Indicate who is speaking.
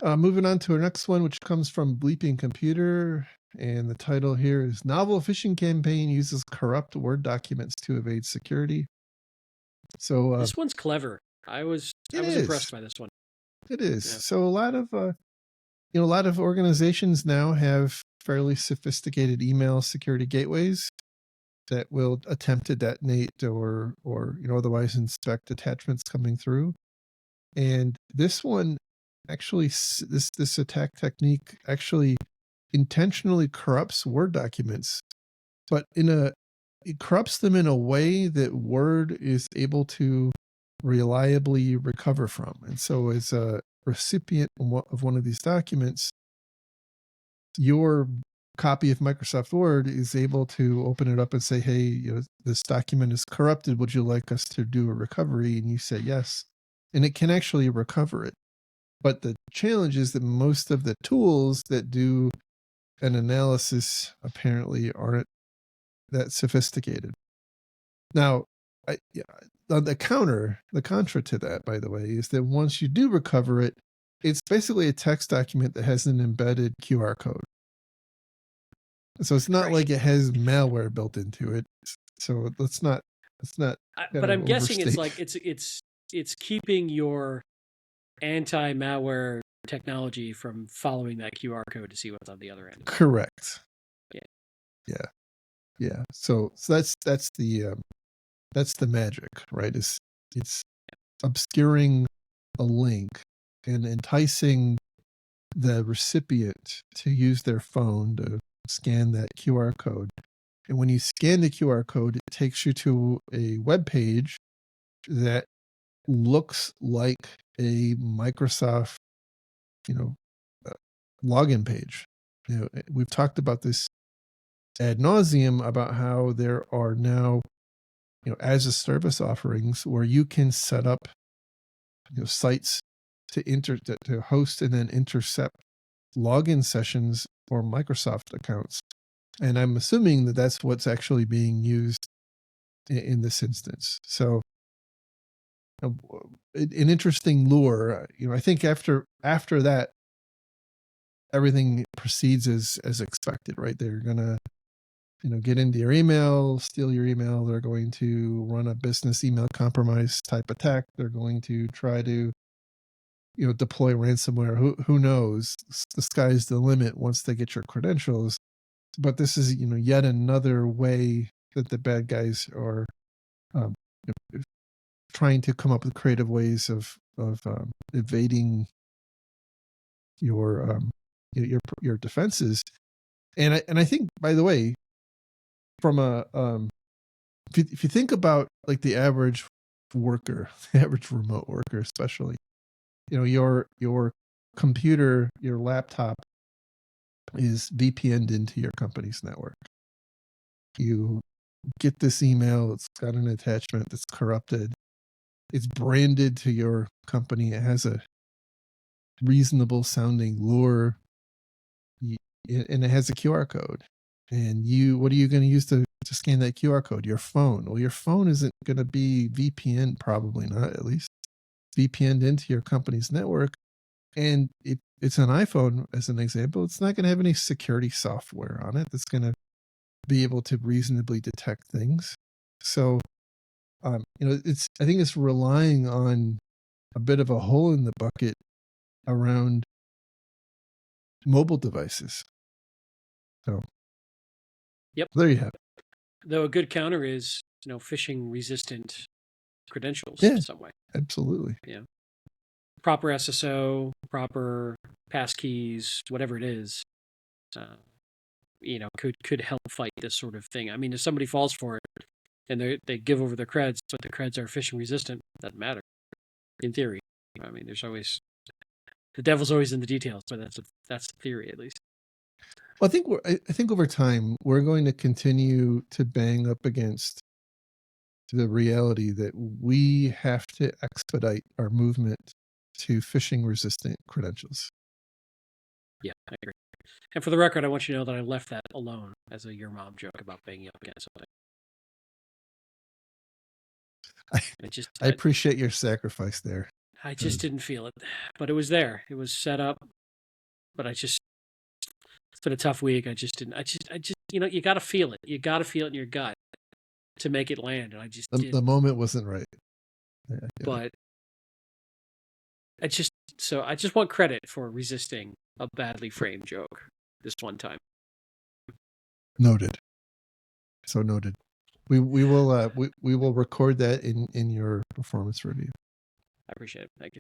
Speaker 1: Moving on to our next one, which comes from Bleeping Computer. And the title here is Novel Phishing Campaign Uses Corrupt Word Documents to Evade Security. So
Speaker 2: this one's clever. I was impressed by this one.
Speaker 1: It is. Yeah. So a lot of organizations now have fairly sophisticated email security gateways that will attempt to detonate or otherwise inspect attachments coming through. And this one actually, this attack technique actually intentionally corrupts Word documents, but it corrupts them in a way that Word is able to reliably recover from. And so as a recipient of one of these documents, your copy of Microsoft Word is able to open it up and say, hey, this document is corrupted. Would you like us to do a recovery? And you say yes. And it can actually recover it. But the challenge is that most of the tools that do an analysis apparently aren't that sophisticated. Now, the contra to that, by the way, is that once you do recover it, it's basically a text document that has an embedded QR code. So it's not like it has malware built into it. So let's not.
Speaker 2: But I'm guessing it's like it's keeping your anti-malware technology from following that QR code to see what's on the other end.
Speaker 1: Correct.
Speaker 2: Yeah.
Speaker 1: So that's the magic, right? It's obscuring a link and enticing the recipient to use their phone to scan that QR code. And when you scan the QR code, it takes you to a web page that looks like a Microsoft, login page. We've talked about this ad nauseum about how there are now, as a service offerings where you can set up, sites to host and then intercept login sessions for Microsoft accounts. And I'm assuming that that's what's actually being used in this instance. So an interesting lure. I think after that, everything proceeds as expected, right? They're gonna, get into your email, steal your email. They're going to run a business email compromise type attack. They're going to try to, deploy ransomware. Who knows? The sky's the limit once they get your credentials. But this is, yet another way that the bad guys are trying to come up with creative ways of evading your defenses. And I think, by the way, from a if you think about like the average worker, the average remote worker, especially, your computer, your laptop is VPN'd into your company's network. You get this email, it's got an attachment that's corrupted. It's branded to your company. It has a reasonable sounding lure, and it has a QR code. And what are you going to use to scan that QR code? Your phone. Well, your phone isn't going to be VPN, probably not, at least VPN'd into your company's network. And it's an iPhone, as an example. It's not going to have any security software on it that's going to be able to reasonably detect things. So, I think it's relying on a bit of a hole in the bucket around mobile devices. So,
Speaker 2: yep.
Speaker 1: There you have it.
Speaker 2: Though a good counter is, phishing-resistant credentials in some way.
Speaker 1: Absolutely.
Speaker 2: Yeah. Proper SSO, proper passkeys, whatever it is, could help fight this sort of thing. I mean, if somebody falls for it and they give over their creds, but the creds are phishing-resistant, doesn't matter. In theory, I mean, there's always the devil's always in the details, but that's the theory, at least.
Speaker 1: Well, I think over time we're going to continue to bang up against the reality that we have to expedite our movement to phishing-resistant credentials.
Speaker 2: Yeah, I agree. And for the record, I want you to know that I left that alone as a your mom joke about banging up against something.
Speaker 1: I appreciate your sacrifice there.
Speaker 2: I just didn't feel it, but it was there. It was set up, but it's been a tough week. I just didn't. You got to feel it. You got to feel it in your gut to make it land, and I just
Speaker 1: The
Speaker 2: didn't.
Speaker 1: moment wasn't right. Yeah.
Speaker 2: But I just want credit for resisting a badly framed joke this one time.
Speaker 1: Noted. So noted. We will record that in your performance review.
Speaker 2: I appreciate it. Thank you.